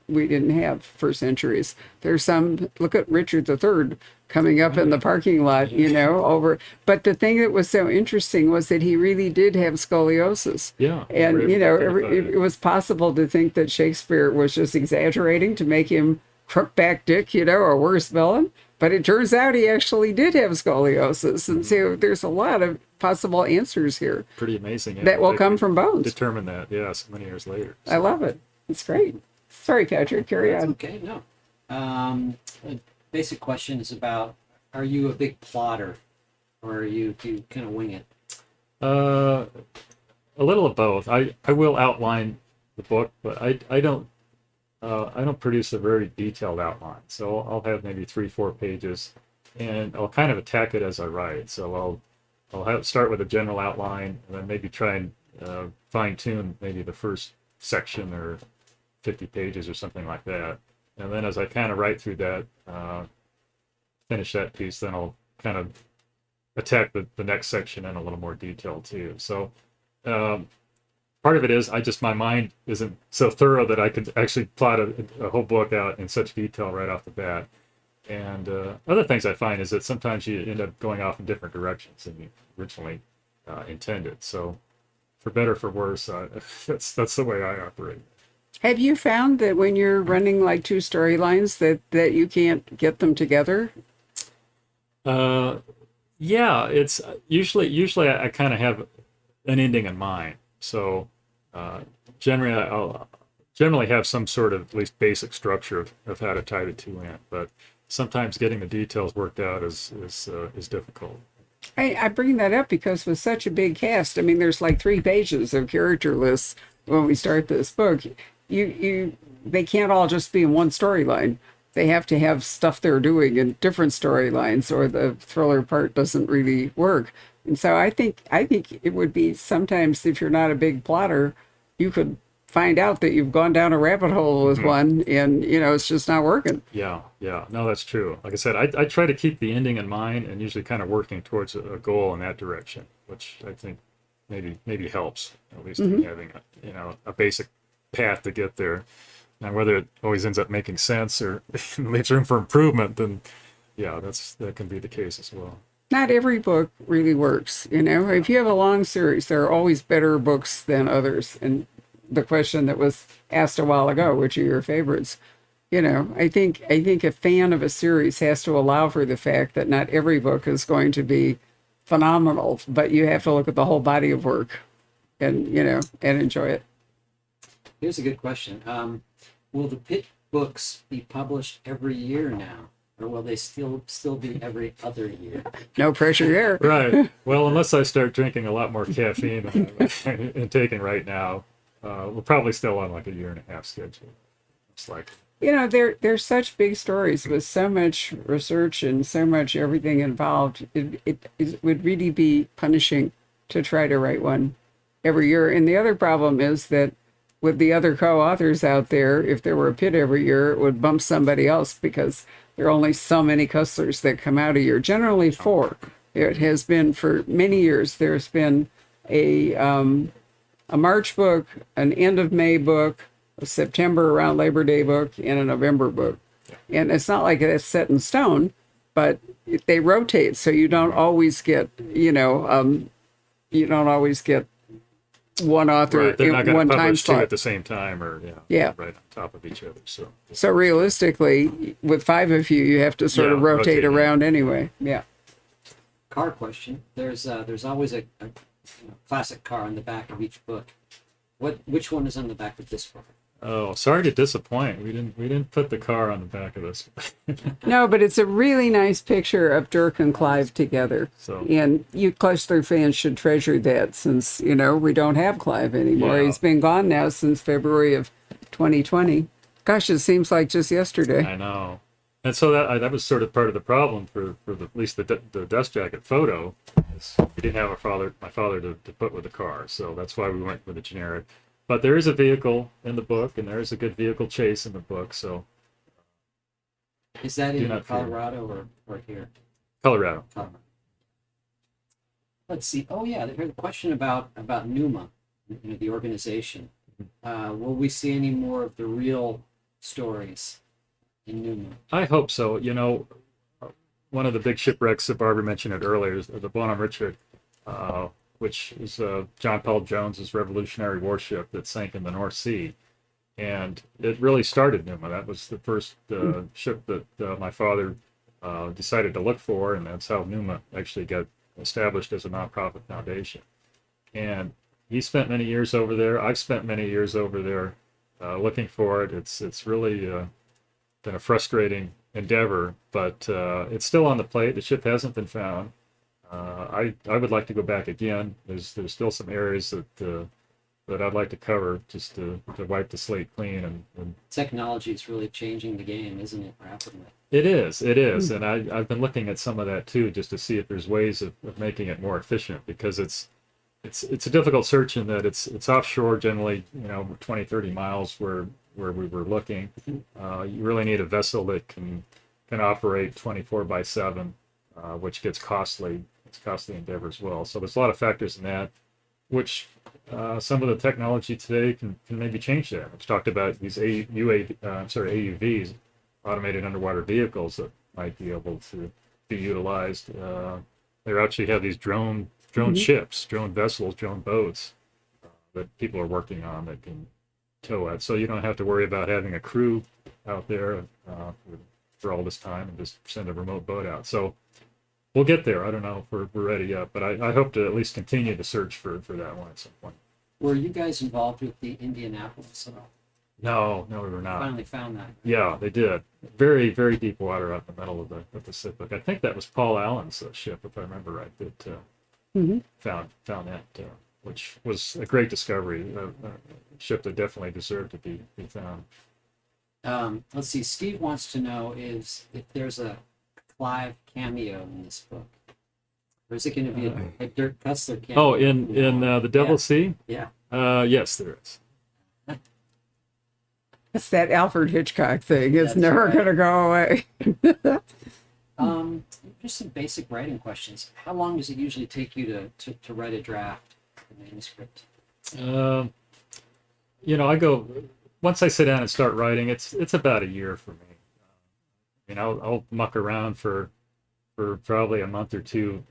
we didn't have for centuries. There's some, look at Richard III coming up in the parking lot, over. But the thing that was so interesting was that he really did have scoliosis. Yeah. And, it was possible to think that Shakespeare was just exaggerating to make him crookback Dick, a worse villain. But it turns out he actually did have scoliosis. And so there's a lot of possible answers here. Pretty amazing. That will come from bones. Determine that, so many years later. So. I love it. It's great. Sorry, Patrick, carry on. Okay, no. A basic question is about, are you a big plotter, or do you kind of wing it? A little of both. I will outline the book, but I don't produce a very detailed outline. So I'll have maybe 3-4 pages, and I'll kind of attack it as I write. So I'll start with a general outline, and then maybe try and fine tune maybe the first section or 50 pages or something like that. And then as I kind of write through that, finish that piece, then I'll kind of attack the next section in a little more detail too. So part of it is my mind isn't so thorough that I could actually plot a whole book out in such detail right off the bat. And other things I find is that sometimes you end up going off in different directions than you originally intended. So for better or for worse, that's the way I operate. Have you found that when you're running like two storylines that you can't get them together? Yeah, it's usually I kind of have an ending in mind. So generally I'll generally have some sort of at least basic structure of how to tie the two in, but sometimes getting the details worked out is difficult. I bring that up because with such a big cast, I mean, there's like 3 pages of character lists when we start this book. They can't all just be in one storyline. They have to have stuff they're doing in different storylines, or the thriller part doesn't really work. And so I think it would be sometimes, if you're not a big plotter, you could find out that you've gone down a rabbit hole with one, and it's just not working. Yeah, no, that's true. Like I said, I try to keep the ending in mind and usually kind of working towards a goal in that direction, which I think maybe helps, at least in having a basic path to get there. Now, whether it always ends up making sense or leaves room for improvement, then yeah, that can be the case as well. Not every book really works. If you have a long series, there are always better books than others. And the question that was asked a while ago, which are your favorites? I think a fan of a series has to allow for the fact that not every book is going to be phenomenal, but you have to look at the whole body of work and enjoy it. Here's a good question. Will the Pitt books be published every year now, or will they still be every other year? No pressure here. Right. Well, unless I start drinking a lot more caffeine than I'm taking right now, we're probably still on like a 1.5 year schedule. It's like, they're such big stories with so much research and so much everything involved. It would really be punishing to try to write one every year. And the other problem is that with the other co-authors out there, if there were a Pitt every year, it would bump somebody else because there are only so many Cusslers that come out a year, generally 4. It has been for many years. There's been a March book, an end of May book, a September around Labor Day book, and a November book. And it's not like it's set in stone, but they rotate, so you don't always get, one author right, they're not in going one to time publish 2 slot. at the same time, or Yeah. right on top of each other. So realistically, with 5 of you, you have to sort of rotate around anyway. Yeah. Car question. There's always a classic car on the back of each book. Which one is on the back of this book? Oh, sorry to disappoint. We didn't put the car on the back of this. No, but it's a really nice picture of Dirk and Clive together. So, And you Cussler fans should treasure that, since, we don't have Clive anymore. Yeah. He's been gone now since February of 2020. Gosh, it seems like just yesterday. I know. And so that was sort of part of the problem for at least the dust jacket photo. Is we didn't have my father to put with the car, so that's why we went with the generic. But there is a vehicle in the book, and there is a good vehicle chase in the book. So Is that in not fear. Colorado or here? Colorado. Colorado. Let's see. Oh yeah, there's a question about NUMA, the organization. Will we see any more of the real stories in NUMA? I hope so. One of the big shipwrecks that Barbara mentioned it earlier is the Bonhomme Richard, which is John Paul Jones's Revolutionary warship that sank in the North Sea. And it really started NUMA. That was the first ship that my father decided to look for, and that's how NUMA actually got established as a nonprofit foundation. And he spent many years over there. I've spent many years over there looking for it. It's really been a frustrating endeavor, but it's still on the plate. The ship hasn't been found. I would like to go back again. There's still some areas that I'd like to cover, just to wipe the slate clean. And Technology is really changing the game, isn't it, rapidly? It is, and I've been looking at some of that too, just to see if there's ways of making it more efficient, because it's a difficult search in that it's offshore, generally 20, 30 miles where we were looking. You really need a vessel that can operate 24/7, which gets costly. It's a costly endeavor as well. So there's a lot of factors in that, which some of the technology today can maybe change that. It's talked about these AUVs, automated underwater vehicles that might be able to be utilized. They actually have these drone ships, drone vessels, drone boats that people are working on that can tow it. So you don't have to worry about having a crew out there for all this time and just send a remote boat out. So we'll get there. I don't know if we're ready yet, but I hope to at least continue to search for that one at some point. Were you guys involved with the Indianapolis at all? No, we were not. Finally found that. Yeah, they did. Very, very deep water out in the middle of the Pacific. I think that was Paul Allen's ship, if I remember right, that found that, which was a great discovery. A ship that definitely deserved to be found. Let's see. Steve wants to know if there's a Clive cameo in this book, or is it going to be a Dirk Cussler cameo? Oh, in the Devil Sea? Yeah. Yes, there is. It's that Alfred Hitchcock thing. It's That's never right. going to go away. Just some basic writing questions. How long does it usually take you to write a draft, a manuscript? I go once I sit down and start writing. It's about a year for me. I'll muck around for probably a month or two,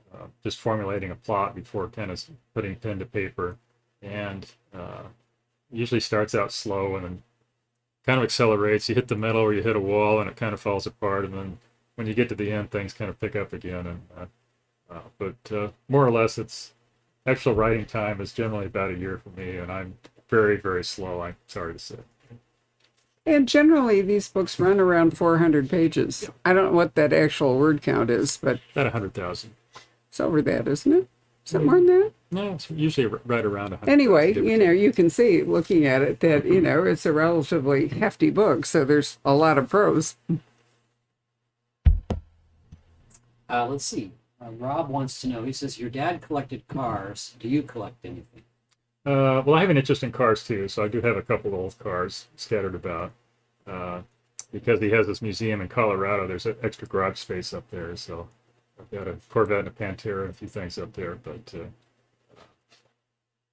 just formulating a plot before kind of putting pen to paper, and usually starts out slow and then kind of accelerates. You hit the middle or you hit a wall and it kind of falls apart, and then when you get to the end, things kind of pick up again. And but more or less, it's actual writing time is generally about a year for me, and I'm very, very slow. I'm sorry to say. And generally, these books run around 400 pages. Yeah. I don't know what that actual word count is, but About 100,000. it's over that, isn't it? Is it more than that? No, it's usually right around 100. Anyway, you can see, looking at it, that, it's a relatively hefty book, so there's a lot of prose. Let's see. Rob wants to know. He says, "Your dad collected cars. Do you collect anything?" Well, I have an interest in cars too, so I do have a couple of old cars scattered about. Because he has this museum in Colorado, there's an extra garage space up there, so I've got a Corvette and a Pantera and a few things up there, but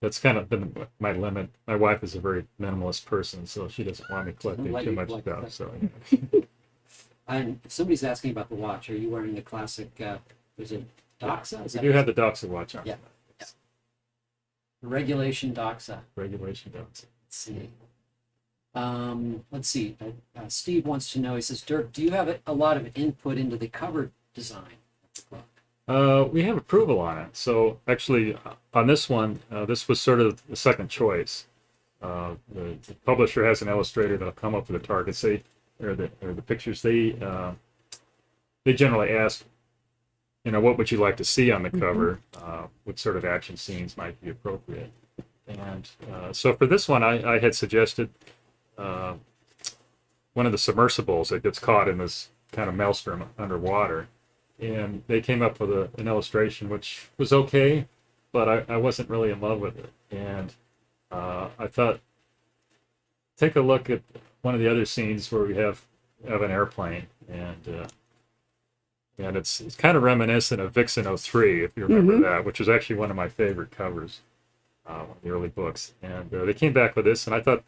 that's kind of been my limit. My wife is a very minimalist person, so she doesn't want me collecting Let too you much collect stuff. stuff. So And somebody's asking about the watch. Are you wearing the classic? Is it Doxa? Is we that do have the Doxa watch on. Yeah. Regulation Doxa? Regulation Doxa. Let's see. Steve wants to know. He says, "Dirk, do you have a lot of input into the cover design of the book?" We have approval on it. So actually, on this one, this was sort of the second choice. The publisher has an illustrator that'll come up with the targets. Or the pictures. They generally ask, what would you like to see on the cover? What sort of action scenes might be appropriate? And so for this one, I had suggested one of the submersibles that gets caught in this kind of maelstrom underwater. And they came up with an illustration which was okay, but I wasn't really in love with it. And I thought, take a look at one of the other scenes where we have an airplane, and it's kind of reminiscent of Vixen 03, if you remember that, which was actually one of my favorite covers, one of the early books. And they came back with this, and I thought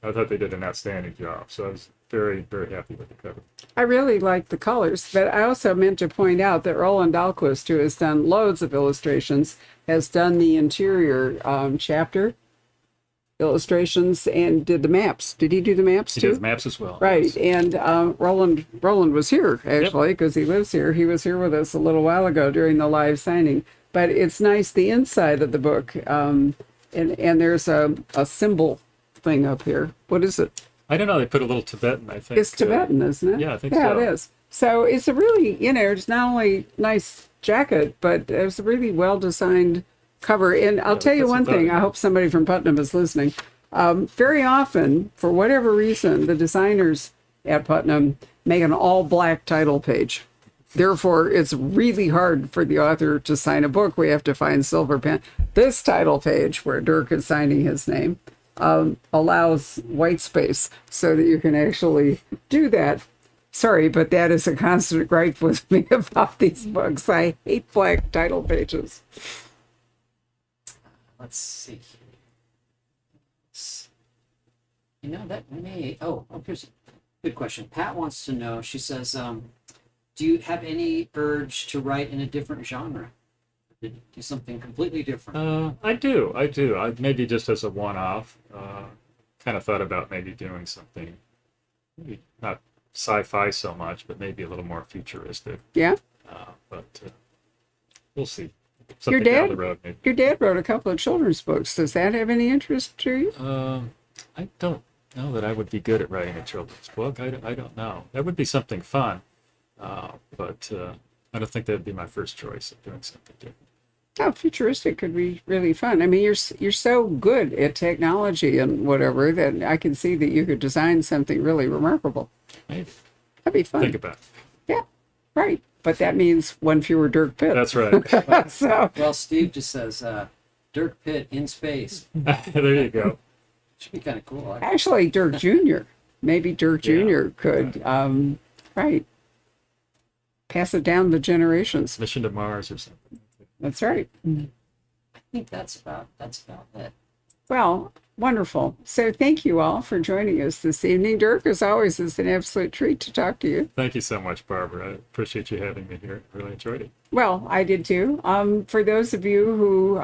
they did an outstanding job. So I was very, very happy with the cover. I really like the colors, but I also meant to point out that Roland Dahlquist, who has done loads of illustrations, has done the interior chapter illustrations and did the maps. Did he do the maps too? He did the maps as well. Right, Yes. and Roland was here actually because he lives here. He was here with us a little while ago during the live signing. But it's nice, the inside of the book, and there's a symbol thing up here. What is it? I don't know. They put a little Tibetan, I think. It's Tibetan, isn't it? Yeah, I think yeah, so. it is. So it's a really, it's not only nice jacket, but it's a really well designed cover. And I'll tell you that's one about thing. it. I hope somebody from Putnam is listening. Very often, for whatever reason, the designers at Putnam make an all black title page. Therefore, it's really hard for the author to sign a book. We have to find silver pen. This title page, where Dirk is signing his name, allows white space so that you can actually do that. Sorry, but that is a constant gripe with me about these books. I hate black title pages. Let's see. that may. Here's a good question. Pat wants to know. She says, "Do you have any urge to write in a different genre? To do something completely different?" I do. Maybe just as a one-off. Kind of thought about maybe doing something, maybe not sci-fi so much, but maybe a little more futuristic. Yeah. But we'll see. Your Something down dad, the road, maybe. your dad wrote a couple of children's books. Does that have any interest to you? I don't know that I would be good at writing a children's book. I don't know. That would be something fun, but I don't think that would be my first choice of doing something different. Oh, futuristic could be really fun. I mean, you're so good at technology and whatever that I can see that you could design something really remarkable. Maybe. That'd be fun. Think about it. Yeah, right. But that means one fewer Dirk Pitt. That's right. So Well, Steve just says, "Dirk Pitt in space." There you go. Should be kind of cool. actually, Dirk Jr. Maybe Dirk Yeah. Jr. could, right, pass it down the generations. Mission to Mars or something. That's right. I think that's about it. Well, wonderful. So thank you all for joining us this evening. Dirk, as always, it's an absolute treat to talk to you. Thank you so much, Barbara. I appreciate you having me here. I really enjoyed it. Well, I did too. For those of you who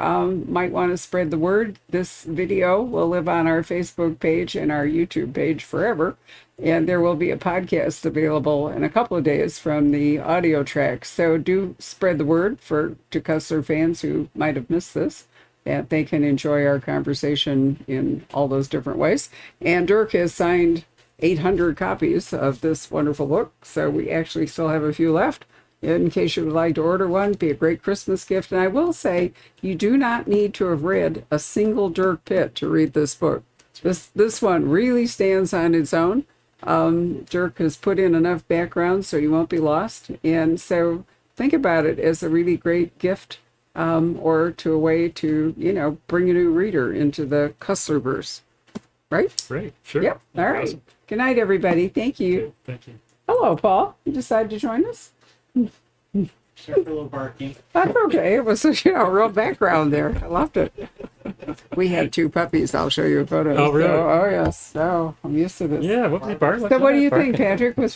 might want to spread the word, this video will live on our Facebook page and our YouTube page forever. And there will be a podcast available in a couple of days from the audio track. So do spread the word to Cussler fans who might have missed this, that they can enjoy our conversation in all those different ways. And Dirk has signed 800 copies of this wonderful book. So we actually still have a few left. In case you would like to order one, be a great Christmas gift. And I will say, you do not need to have read a single Dirk Pitt to read this book. This one really stands on its own. Dirk has put in enough background so you won't be lost. And so think about it as a really great gift, or to a way to, bring a new reader into the Cusslerverse. Right? Great. Sure. Yep. All right. Awesome. Good night, everybody. Thank you. Okay, thank you. Hello, Paul. You decided to join us? Sorry for a little barking. That's okay. It was, a real background there. I loved it. We had 2 puppies. I'll show you a photo. Oh, really? So, oh, yes. So I'm used to this. Yeah, what, Barbara? So what do you think, Patrick? Was